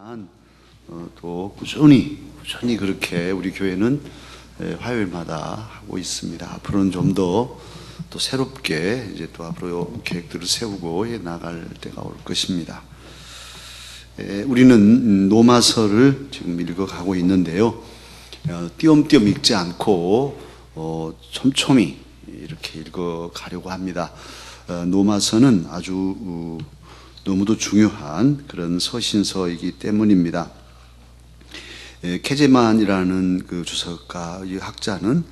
있지만 또 꾸준히 그렇게 우리 교회는 화요일마다 하고 있습니다. 앞으로는 좀 더 또 새롭게 이제 또 앞으로 계획들을 세우고 나갈 때가 올 것입니다. 우리는 로마서를 지금 읽어가고 있는데요. 띄엄띄엄 읽지 않고 촘촘히 이렇게 읽어가려고 합니다. 로마서는 아주 너무도 중요한 그런 서신서이기 때문입니다. 케제만이라는 그 주석가, 이 학자는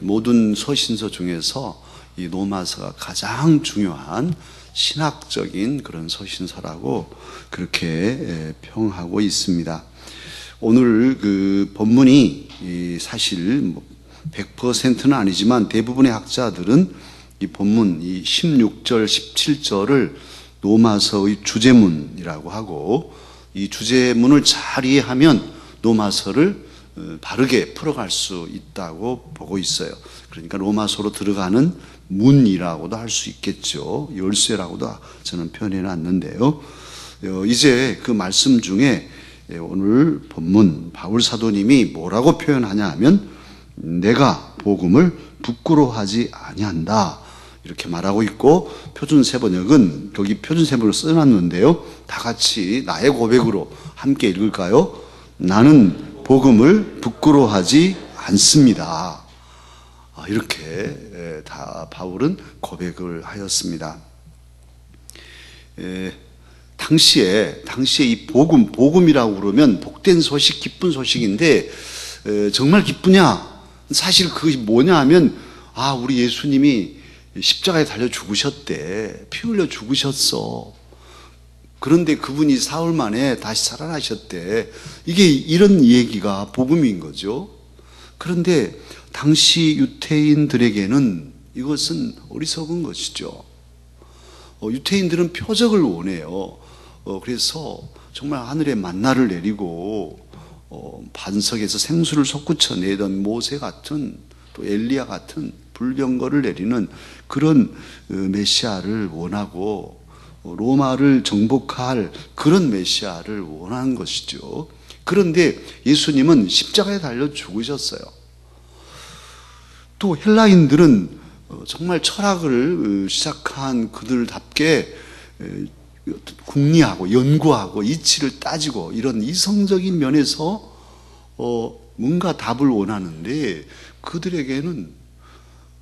모든 서신서 중에서 이 로마서가 가장 중요한 신학적인 그런 서신서라고 그렇게 평하고 있습니다. 오늘 그 본문이 사실 100%는 아니지만 대부분의 학자들은 이 본문, 이 16절, 17절을 로마서의 주제문이라고 하고, 이 주제문을 잘 이해하면 로마서를 바르게 풀어갈 수 있다고 보고 있어요. 그러니까 로마서로 들어가는 문이라고도 할 수 있겠죠. 열쇠라고도 저는 표현해 놨는데요. 이제 그 말씀 중에 오늘 본문 바울 사도님이 뭐라고 표현하냐 하면, 내가 복음을 부끄러워하지 아니한다 이렇게 말하고 있고, 표준세번역은 거기 표준세번역을 써놨는데요, 다 같이 나의 고백으로 함께 읽을까요? 나는 복음을 부끄러워하지 않습니다. 이렇게 다 바울은 고백을 하였습니다. 당시에 이 복음이라고 그러면 복된 소식, 기쁜 소식인데 정말 기쁘냐? 사실 그것이 뭐냐 하면, 우리 예수님이 십자가에 달려 죽으셨대. 피 흘려 죽으셨어. 그런데 그분이 사흘 만에 다시 살아나셨대. 이런 얘기가 복음인 거죠. 그런데 당시 유태인들에게는 이것은 어리석은 것이죠. 유태인들은 표적을 원해요. 그래서 정말 하늘에 만나를 내리고 반석에서 생수를 솟구쳐 내던 모세 같은, 또 엘리야 같은 불병거를 내리는 그런 메시아를 원하고, 로마를 정복할 그런 메시아를 원하는 것이죠. 그런데 예수님은 십자가에 달려 죽으셨어요. 또 헬라인들은 정말 철학을 시작한 그들답게 궁리하고 연구하고 이치를 따지고 이런 이성적인 면에서 뭔가 답을 원하는데, 그들에게는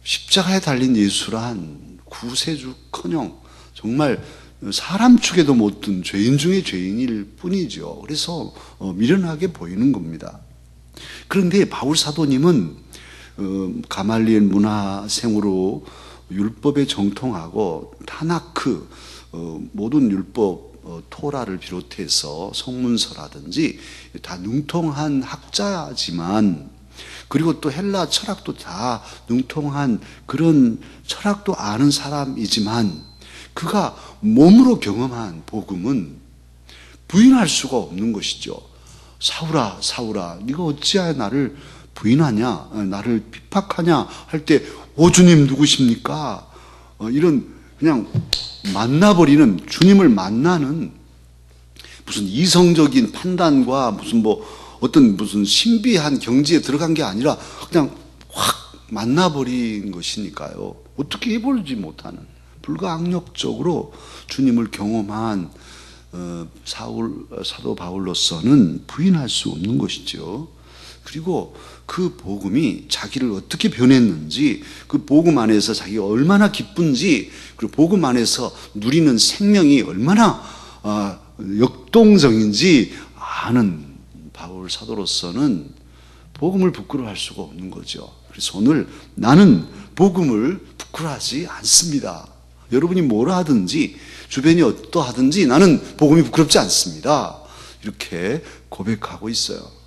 십자가에 달린 예수란 구세주커녕 정말 사람 축에도 못 든 죄인 중에 죄인일 뿐이죠. 그래서 미련하게 보이는 겁니다. 그런데 바울 사도님은 가말리엘 문화생으로 율법에 정통하고 타나크, 모든 율법, 토라를 비롯해서 성문서라든지 다 능통한 학자지만, 그리고 또 헬라 철학도 다 능통한 그런 철학도 아는 사람이지만, 그가 몸으로 경험한 복음은 부인할 수가 없는 것이죠. 사울아, 사울아, 네가 어찌하여 나를 부인하냐, 나를 핍박하냐 할 때, 주님 누구십니까? 이런 그냥 만나버리는, 주님을 만나는 무슨 이성적인 판단과 무슨 신비한 경지에 들어간 게 아니라 그냥 확 만나버린 것이니까요. 어떻게 해보지 못하는, 불가항력적으로 주님을 경험한 사도 바울로서는 부인할 수 없는 것이죠. 그리고 그 복음이 자기를 어떻게 변했는지, 그 복음 안에서 자기가 얼마나 기쁜지, 그리고 복음 안에서 누리는 생명이 얼마나 역동적인지 아는 바울 사도로서는 복음을 부끄러워할 수가 없는 거죠. 그래서 오늘 나는 복음을 부끄러워하지 않습니다. 여러분이 뭐라 하든지, 주변이 어떠하든지 나는 복음이 부끄럽지 않습니다. 이렇게 고백하고 있어요.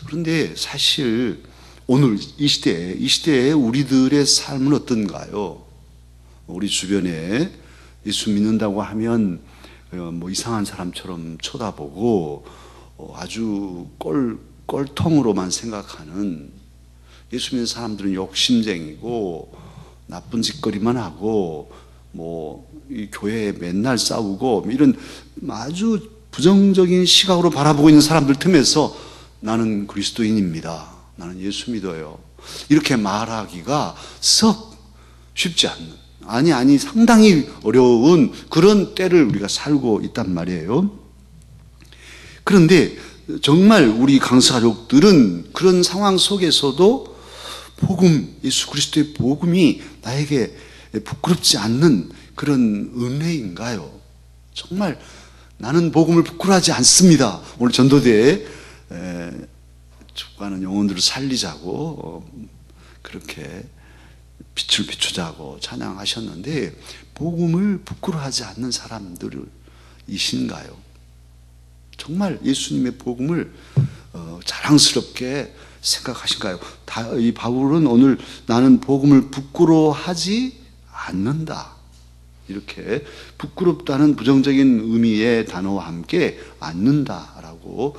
그런데 사실 오늘 이 시대에 우리들의 삶은 어떤가요? 우리 주변에 예수 믿는다고 하면 이상한 사람처럼 쳐다보고 아주 꼴통으로만 생각하는, 예수 믿는 사람들은 욕심쟁이고 나쁜 짓거리만 하고 이 교회에 맨날 싸우고 이런 아주 부정적인 시각으로 바라보고 있는 사람들 틈에서 나는 그리스도인입니다. 나는 예수 믿어요. 이렇게 말하기가 썩 쉽지 않는, 아니 상당히 어려운 그런 때를 우리가 살고 있단 말이에요. 그런데 정말 우리 강서 가족들은 그런 상황 속에서도 복음, 예수 그리스도의 복음이 나에게 부끄럽지 않는 그런 은혜인가요? 정말 나는 복음을 부끄러워하지 않습니다. 오늘 전도대에 죽어가는 영혼들을 살리자고 그렇게 빛을 비추자고 찬양하셨는데, 복음을 부끄러워하지 않는 사람들이신가요? 정말 예수님의 복음을 자랑스럽게 생각하신가요? 이 바울은 오늘 나는 복음을 부끄러워하지 않는다, 이렇게 부끄럽다는 부정적인 의미의 단어와 함께 않는다라고,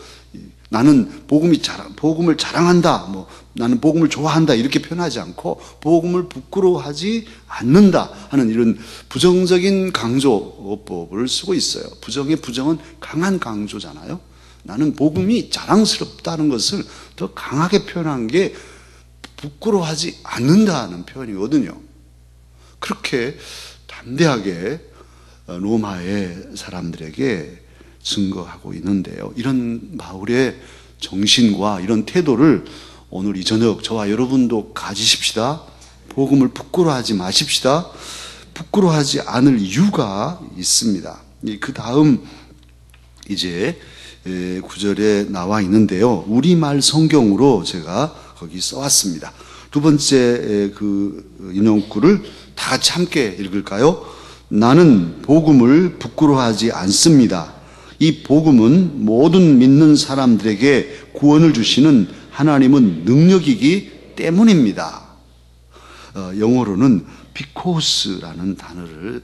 나는 복음을 자랑한다, 나는 복음을 좋아한다 이렇게 표현하지 않고 복음을 부끄러워하지 않는다 하는 이런 부정적인 강조법을 쓰고 있어요. 부정의 부정은 강한 강조잖아요. 나는 복음이 자랑스럽다는 것을 더 강하게 표현한 게 부끄러워하지 않는다는 표현이거든요. 그렇게 담대하게 로마의 사람들에게 증거하고 있는데요. 이런 바울의 정신과 이런 태도를 오늘 이 저녁 저와 여러분도 가지십시다. 복음을 부끄러워하지 마십시다. 부끄러워하지 않을 이유가 있습니다. 그 다음 이제 9절에 나와 있는데요. 우리말 성경으로 제가 거기 써왔습니다. 두 번째 그 인용구를 다 같이 함께 읽을까요? 나는 복음을 부끄러워하지 않습니다. 이 복음은 모든 믿는 사람들에게 구원을 주시는 하나님은 능력이기 때문입니다. 영어로는 because라는 단어를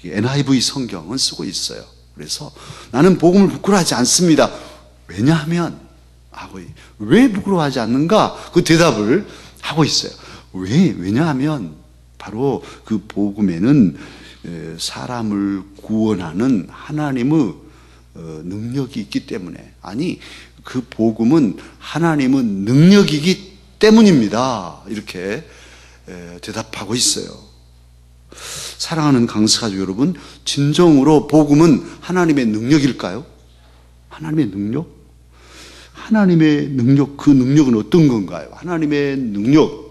NIV 성경은 쓰고 있어요. 그래서 나는 복음을 부끄러워하지 않습니다. 왜냐하면 하고, 왜 부끄러워하지 않는가? 그 대답을 하고 있어요. 왜냐하면 바로 그 복음에는 사람을 구원하는 하나님의 능력이 있기 때문에, 아니 그 복음은 하나님의 능력이기 때문입니다. 이렇게 대답하고 있어요. 사랑하는 강서가족 여러분, 진정으로 복음은 하나님의 능력일까요? 하나님의 능력? 하나님의 능력, 그 능력은 어떤 건가요? 하나님의 능력,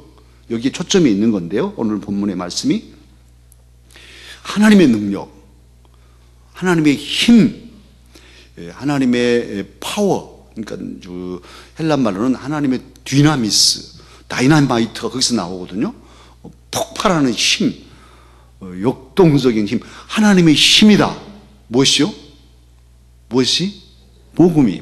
여기에 초점이 있는 건데요. 오늘 본문의 말씀이 하나님의 능력, 하나님의 힘, 하나님의 파워, 그러니까 헬란 말로는 하나님의 디나미스, 다이나마이트가 거기서 나오거든요. 폭발하는 힘, 역동적인 힘, 하나님의 힘이다. 무엇이요? 무엇이? 복음이.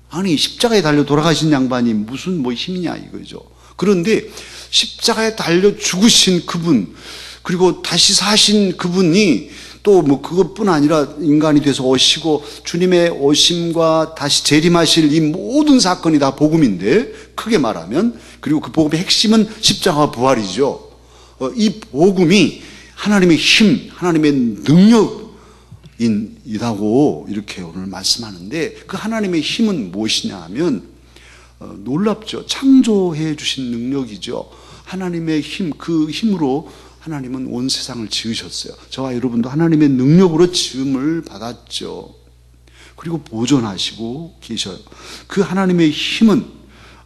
아니 십자가에 달려 돌아가신 양반이 무슨 힘이냐 이거죠. 그런데 십자가에 달려 죽으신 그분, 그리고 다시 사신 그분이 또 그것뿐 아니라 인간이 돼서 오시고 주님의 오심과 다시 재림하실 이 모든 사건이 다 복음인데, 크게 말하면, 그리고 그 복음의 핵심은 십자가와 부활이죠. 이 복음이 하나님의 힘, 하나님의 능력이라고 이렇게 오늘 말씀하는데, 그 하나님의 힘은 무엇이냐 하면 놀랍죠. 창조해 주신 능력이죠. 하나님의 힘, 그 힘으로 하나님은 온 세상을 지으셨어요. 저와 여러분도 하나님의 능력으로 지음을 받았죠. 그리고 보존하시고 계셔요. 그 하나님의 힘은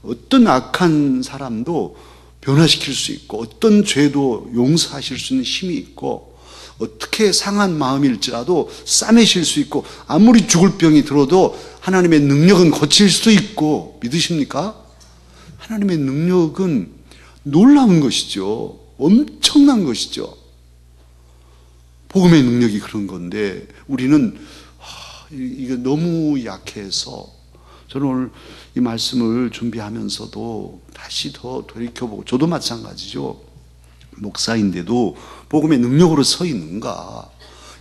어떤 악한 사람도 변화시킬 수 있고, 어떤 죄도 용서하실 수 있는 힘이 있고, 어떻게 상한 마음일지라도 싸매실 수 있고, 아무리 죽을 병이 들어도 하나님의 능력은 고칠 수도 있고, 믿으십니까? 하나님의 능력은 놀라운 것이죠. 엄청난 것이죠. 복음의 능력이 그런 건데 우리는 이게 너무 약해서, 저는 오늘 이 말씀을 준비하면서도 다시 더 돌이켜보고, 저도 마찬가지죠. 목사인데도 복음의 능력으로 서 있는가,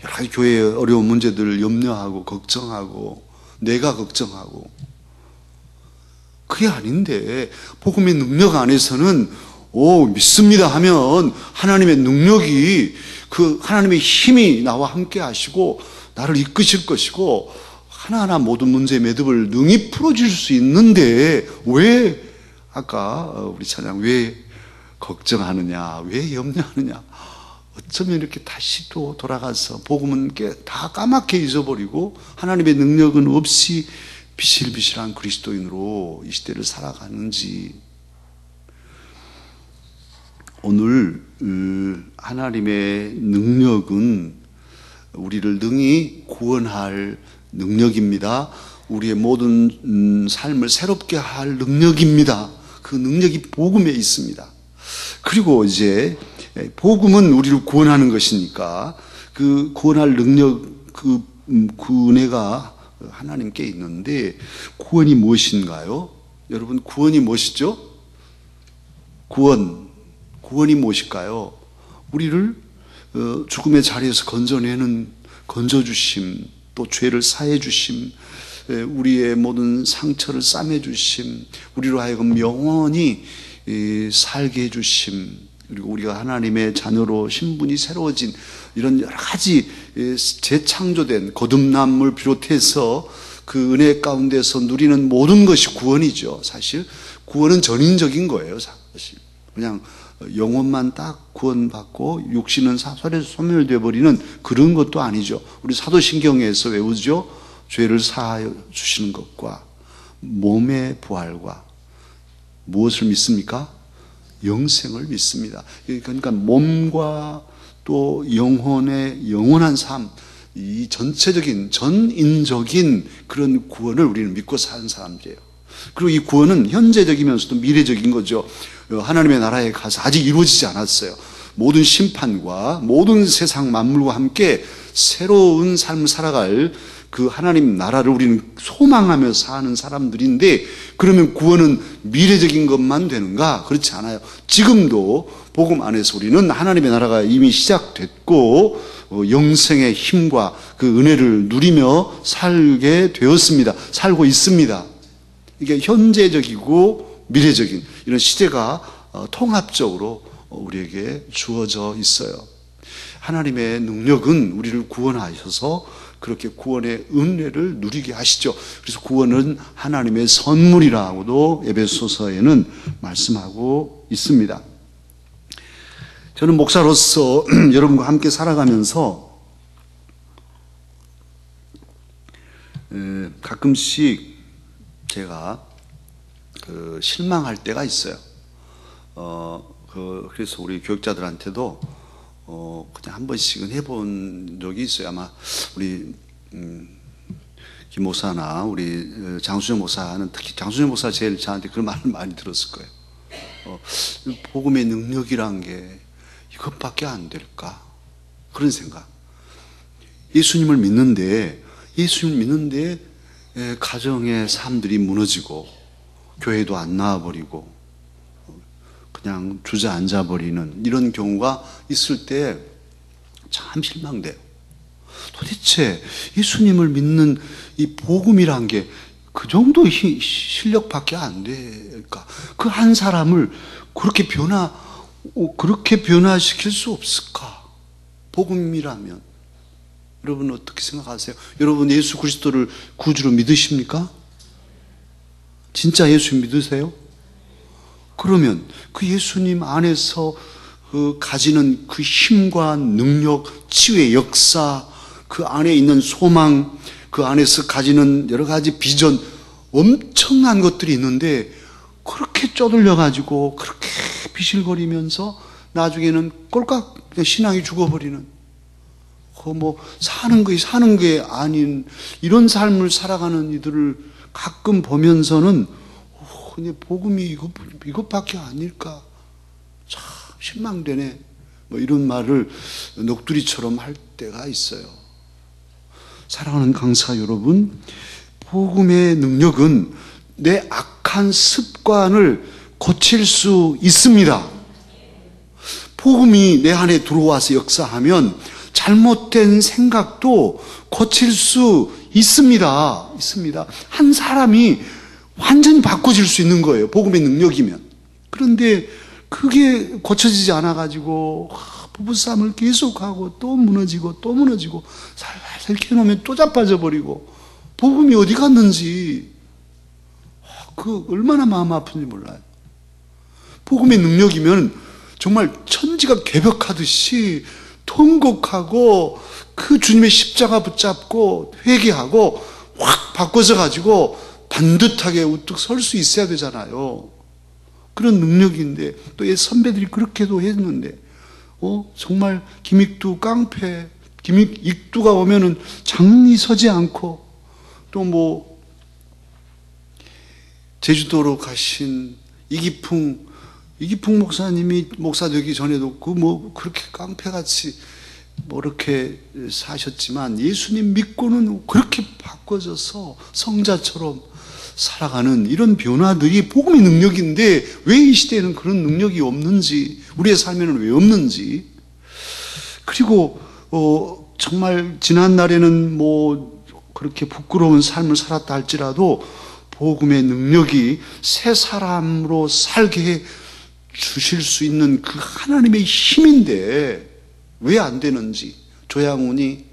여러 가지 교회의 어려운 문제들을 염려하고 걱정하고 내가 걱정하고, 그게 아닌데 복음의 능력 안에서는 믿습니다 하면 하나님의 능력이, 그 하나님의 힘이 나와 함께 하시고 나를 이끄실 것이고 하나하나 모든 문제의 매듭을 능히 풀어줄 수 있는데 왜 아까 우리 찬양 왜 걱정하느냐, 왜 염려하느냐, 어쩌면 이렇게 다시 또 돌아가서 복음은 다 까맣게 잊어버리고 하나님의 능력은 없이 비실비실한 그리스도인으로 이 시대를 살아가는지. 오늘 하나님의 능력은 우리를 능히 구원할 능력입니다. 우리의 모든 삶을 새롭게 할 능력입니다. 그 능력이 복음에 있습니다. 그리고 이제 복음은 우리를 구원하는 것이니까 그 구원할 능력, 그 은혜가 하나님께 있는데 구원이 무엇인가요? 여러분, 구원이 무엇이죠? 구원이 무엇일까요? 우리를 죽음의 자리에서 건져주심, 또 죄를 사해주심, 우리의 모든 상처를 싸매주심, 우리로 하여금 영원히 살게 해주심, 그리고 우리가 하나님의 자녀로 신분이 새로워진 이런 여러 가지 재창조된 거듭남을 비롯해서 그 은혜 가운데서 누리는 모든 것이 구원이죠. 사실 구원은 전인적인 거예요. 사실 그냥 영혼만 딱 구원받고 육신은 사설에서 소멸되어 버리는 그런 것도 아니죠. 우리 사도신경에서 외우죠. 죄를 사하여 주시는 것과 몸의 부활과 무엇을 믿습니까? 영생을 믿습니다. 그러니까 몸과 또 영혼의 영원한 삶, 이 전인적인 그런 구원을 우리는 믿고 사는 사람들이에요. 그리고 이 구원은 현재적이면서도 미래적인 거죠. 하나님의 나라에 가서 아직 이루어지지 않았어요. 모든 심판과 모든 세상 만물과 함께 새로운 삶을 살아갈 그 하나님 나라를 우리는 소망하며 사는 사람들인데, 그러면 구원은 미래적인 것만 되는가? 그렇지 않아요. 지금도 복음 안에서 우리는 하나님의 나라가 이미 시작됐고 영생의 힘과 그 은혜를 누리며 살게 되었습니다. 살고 있습니다. 이게 현재적이고 미래적인 이런 시대가 통합적으로 우리에게 주어져 있어요. 하나님의 능력은 우리를 구원하셔서 그렇게 구원의 은혜를 누리게 하시죠. 그래서 구원은 하나님의 선물이라고도 에베소서에는 말씀하고 있습니다. 저는 목사로서 여러분과 함께 살아가면서 가끔씩 제가 실망할 때가 있어요. 그래서 우리 교육자들한테도 그냥 한 번씩은 해본 적이 있어요. 아마 우리 김 목사나 우리 장수정 목사는, 특히 장수정 목사 제일 저한테 그런 말을 많이 들었을 거예요. 복음의 능력이란 게 이것밖에 안 될까? 그런 생각. 예수님을 믿는데 가정의 삶들이 무너지고 교회도 안 나와버리고 그냥 주저앉아버리는 이런 경우가 있을 때 참 실망돼요. 도대체 예수님을 믿는 이 복음이란 게 그 정도 실력밖에 안 될까? 그 한 사람을 그렇게 변화시킬 수 없을까? 복음이라면. 여러분 어떻게 생각하세요? 여러분 예수 그리스도를 구주로 믿으십니까? 진짜 예수 믿으세요? 그러면 그 예수님 안에서 가지는 그 힘과 능력, 치유의 역사, 그 안에 있는 소망, 그 안에서 가지는 여러 가지 비전, 엄청난 것들이 있는데 그렇게 쪼들려가지고 그렇게 비실거리면서 나중에는 꼴깍 신앙이 죽어버리는, 사는 게 아닌 이런 삶을 살아가는 이들을 가끔 보면서는 근데 복음이 이것밖에 아닐까? 참 실망되네. 이런 말을 넋두리처럼 할 때가 있어요. 사랑하는 강사 여러분, 복음의 능력은 내 악한 습관을 고칠 수 있습니다. 복음이 내 안에 들어와서 역사하면 잘못된 생각도 고칠 수 있습니다. 한 사람이 완전히 바꿔질 수 있는 거예요. 복음의 능력이면. 그런데 그게 고쳐지지 않아가지고 부부싸움을 계속하고 또 무너지고 또 무너지고 살살 캐놓으면 또 자빠져 버리고 복음이 어디 갔는지 그 얼마나 마음 아픈지 몰라요. 복음의 능력이면 정말 천지가 개벽하듯이 통곡하고 그 주님의 십자가 붙잡고 회개하고 확 바꿔서 가지고 반듯하게 우뚝 설 수 있어야 되잖아요. 그런 능력인데 또 이 선배들이 그렇게도 했는데 정말 김익두 깡패 김익두가 오면은 장이 서지 않고 또 뭐 제주도로 가신 이기풍 목사님이 목사 되기 전에도 그 뭐 그렇게 깡패같이 뭐 이렇게 사셨지만 예수님 믿고는 그렇게 바꿔져서 성자처럼 살아가는 이런 변화들이 복음의 능력인데 왜 이 시대에는 그런 능력이 없는지, 우리의 삶에는 왜 없는지. 그리고 정말 지난 날에는 뭐 그렇게 부끄러운 삶을 살았다 할지라도 복음의 능력이 새 사람으로 살게 해 주실 수 있는 그 하나님의 힘인데 왜 안 되는지. 조양훈이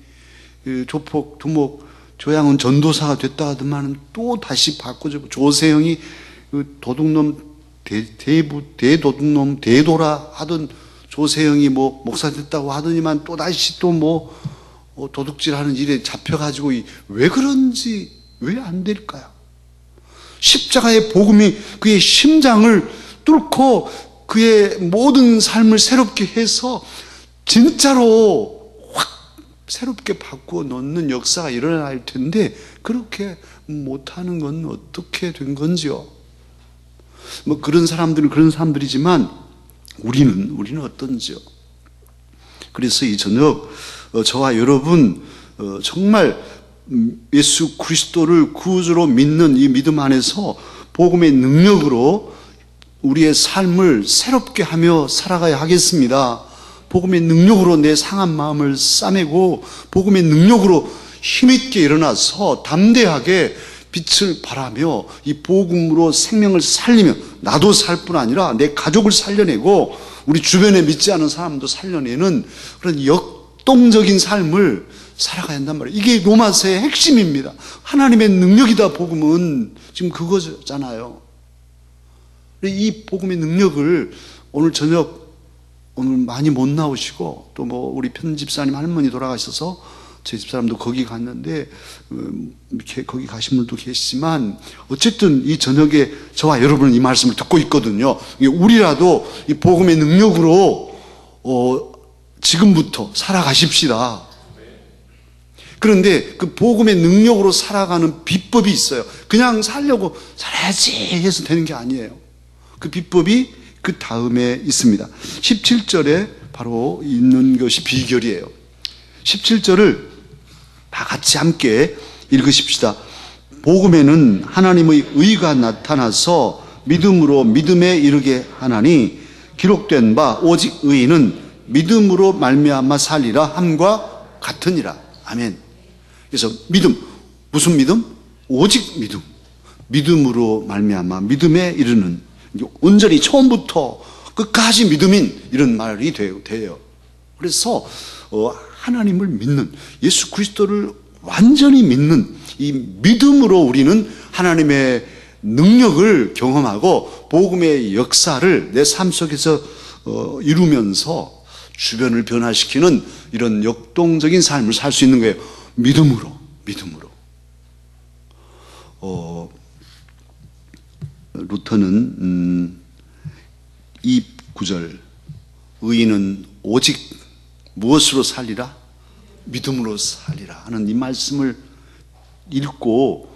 조폭 두목 조양훈 전도사가 됐다 하더만은 또 다시 바꿔줘. 조세영이 도둑놈 대도둑놈 대도라 하던 조세영이 뭐 목사 됐다고 하더니만 또 다시 또 뭐 도둑질하는 일에 잡혀가지고 왜 그런지 왜 안 될까요? 십자가의 복음이 그의 심장을 뚫고 그의 모든 삶을 새롭게 해서 진짜로 확 새롭게 바꾸어 놓는 역사가 일어날 텐데 그렇게 못하는 건 어떻게 된 건지요? 뭐 그런 사람들은 그런 사람들이지만 우리는 어떤지요? 그래서 이 저녁 저와 여러분 정말 예수 그리스도를 구주로 믿는 이 믿음 안에서 복음의 능력으로 우리의 삶을 새롭게 하며 살아가야 하겠습니다. 복음의 능력으로 내 상한 마음을 싸매고 복음의 능력으로 힘있게 일어나서 담대하게 빛을 발하며 이 복음으로 생명을 살리며 나도 살 뿐 아니라 내 가족을 살려내고 우리 주변에 믿지 않은 사람도 살려내는 그런 역동적인 삶을 살아가야 한단 말이에요. 이게 로마서의 핵심입니다. 하나님의 능력이다. 복음은 지금 그거잖아요. 이 복음의 능력을 오늘 저녁 오늘 많이 못 나오시고 또 뭐 우리 편집사님 할머니 돌아가셔서 제 집사람도 거기 갔는데 이렇게 거기 가신 분도 계시지만 어쨌든 이 저녁에 저와 여러분은 이 말씀을 듣고 있거든요. 우리라도 이 복음의 능력으로 지금부터 살아가십시다. 그런데 그 복음의 능력으로 살아가는 비법이 있어요. 그냥 살려고 살아야지 해서 되는 게 아니에요. 그 비법이 그 다음에 있습니다. 17절에 바로 있는 것이 비결이에요. 17절을 다 같이 함께 읽으십시다. 복음에는 하나님의 의가 나타나서 믿음으로 믿음에 이르게 하나니 기록된 바 오직 의인은 믿음으로 말미암아 살리라 함과 같으니라. 아멘. 그래서 믿음, 무슨 믿음? 오직 믿음. 믿음으로 말미암아 믿음에 이르는, 온전히 처음부터 끝까지 믿음인 이런 말이 돼요. 그래서 하나님을 믿는, 예수 그리스도를 완전히 믿는 이 믿음으로 우리는 하나님의 능력을 경험하고 복음의 역사를 내 삶 속에서 이루면서 주변을 변화시키는 이런 역동적인 삶을 살 수 있는 거예요. 믿음으로. 루터는 이 구절, 의인은 오직 무엇으로 살리라? 믿음으로 살리라 하는 이 말씀을 읽고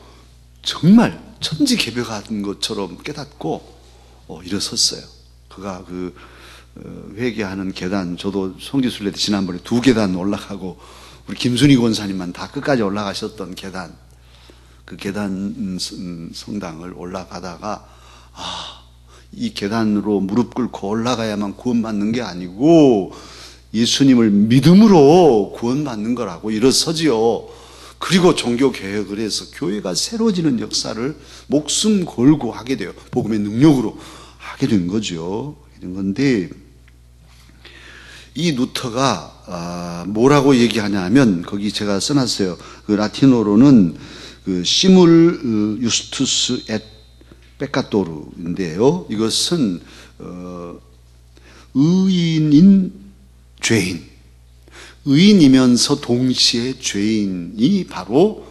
정말 천지개벽한 것처럼 깨닫고 일어섰어요. 그가 그 회개하는 계단, 저도 성지순례 때 지난번에 2계단 올라가고 우리 김순희 권사님만 다 끝까지 올라가셨던 계단, 그 계단 성당을 올라가다가 이 계단으로 무릎 꿇고 올라가야만 구원받는 게 아니고 예수님을 믿음으로 구원받는 거라고 일어서지요. 그리고 종교개혁을 해서 교회가 새로워지는 역사를 목숨 걸고 하게 돼요. 복음의 능력으로 하게 된 거죠. 이런 건데 이 루터가 뭐라고 얘기하냐면 거기 제가 써놨어요. 그 라틴어로는 그 시물 유스투스 앳 페카토르인데요. 이것은 의인인 죄인, 의인이면서 동시에 죄인이 바로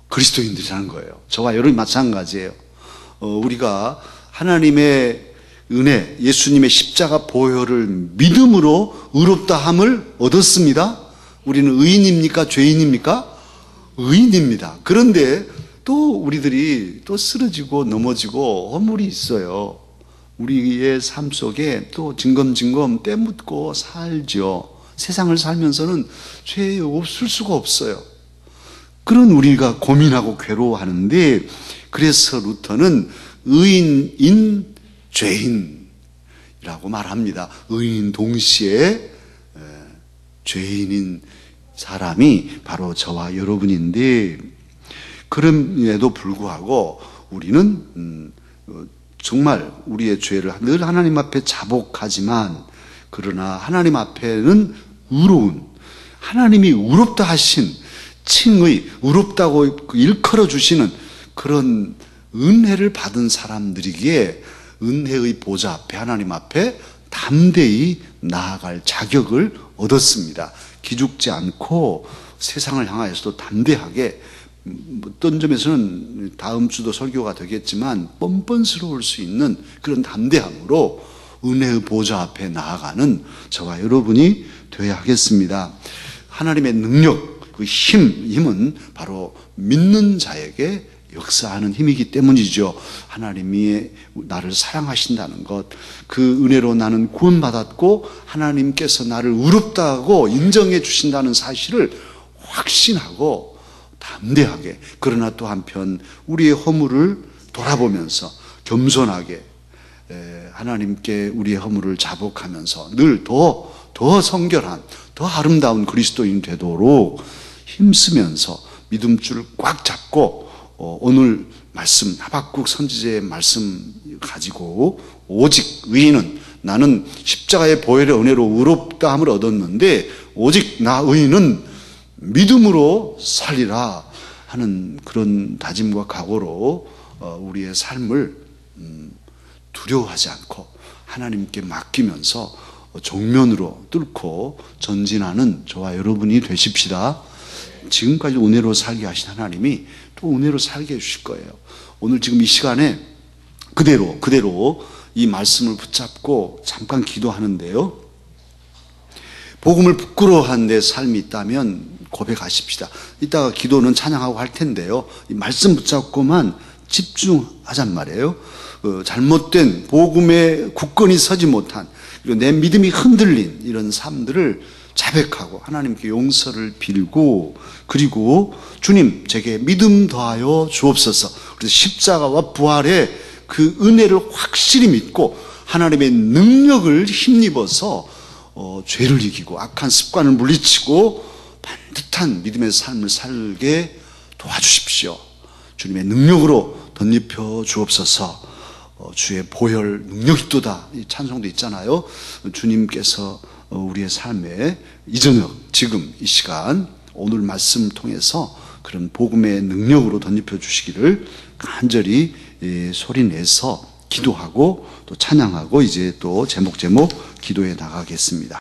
그리스도인들이라는 거예요. 저와 여러분이 마찬가지예요. 우리가 하나님의 은혜, 예수님의 십자가 보혈을 믿음으로 의롭다함을 얻었습니다. 우리는 의인입니까? 죄인입니까? 의인입니다. 그런데 또 우리들이 또 쓰러지고 넘어지고 허물이 있어요. 우리의 삶 속에 또 징검징검 때묻고 살죠. 세상을 살면서는 죄 없을 수가 없어요. 그런 우리가 고민하고 괴로워하는데, 그래서 루터는 의인인 죄인이라고 말합니다. 의인 동시에 죄인인 사람이 바로 저와 여러분인데, 그럼에도 불구하고 우리는 정말 우리의 죄를 늘 하나님 앞에 자복하지만, 그러나 하나님 앞에는 의로운, 하나님이 의롭다 하신 칭의, 의롭다고 일컬어 주시는 그런 은혜를 받은 사람들이기에 은혜의 보좌 앞에, 하나님 앞에 담대히 나아갈 자격을 얻었습니다. 기죽지 않고 세상을 향하여서도 담대하게, 어떤 점에서는 다음 주도 설교가 되겠지만 뻔뻔스러울 수 있는 그런 담대함으로 은혜의 보좌 앞에 나아가는 저와 여러분이 되어야 하겠습니다. 하나님의 능력, 그 힘은 바로 믿는 자에게 역사하는 힘이기 때문이죠. 하나님이 나를 사랑하신다는 것, 그 은혜로 나는 구원받았고 하나님께서 나를 의롭다고 인정해 주신다는 사실을 확신하고 담대하게, 그러나 또 한편 우리의 허물을 돌아보면서 겸손하게 하나님께 우리의 허물을 자복하면서 늘 더 성결한, 더 아름다운 그리스도인 되도록 힘쓰면서 믿음줄을 꽉 잡고 오늘 말씀, 하박국 선지자의 말씀 가지고, 오직 의인은, 나는 십자가의 보혈의 은혜로 의롭다함을 얻었는데 오직 나 의인은 믿음으로 살리라 하는 그런 다짐과 각오로 우리의 삶을 두려워하지 않고 하나님께 맡기면서 정면으로 뚫고 전진하는 저와 여러분이 되십시다. 지금까지 은혜로 살게 하신 하나님이 또 은혜로 살게 해주실 거예요. 오늘 지금 이 시간에 그대로 이 말씀을 붙잡고 잠깐 기도하는데요. 복음을 부끄러워한 내 삶이 있다면 고백하십시다. 이따가 기도는 찬양하고 할 텐데요. 이 말씀 붙잡고만 집중하잔 말이에요. 잘못된 복음에 굳건히 서지 못한, 그리고 내 믿음이 흔들린 이런 삶들을 자백하고 하나님께 용서를 빌고, 그리고 주님 제게 믿음 더하여 주옵소서. 그래서 십자가와 부활의 그 은혜를 확실히 믿고 하나님의 능력을 힘입어서 죄를 이기고 악한 습관을 물리치고 반듯한 믿음의 삶을 살게 도와주십시오. 주님의 능력으로 덧입혀 주옵소서. 주의 보혈 능력이 또다, 이 찬송도 있잖아요. 주님께서 우리의 삶에 이 저녁, 지금 이 시간, 오늘 말씀을 통해서 그런 복음의 능력으로 덧입혀 주시기를 간절히 소리내서 기도하고 또 찬양하고 이제 또 제목 기도해 나가겠습니다.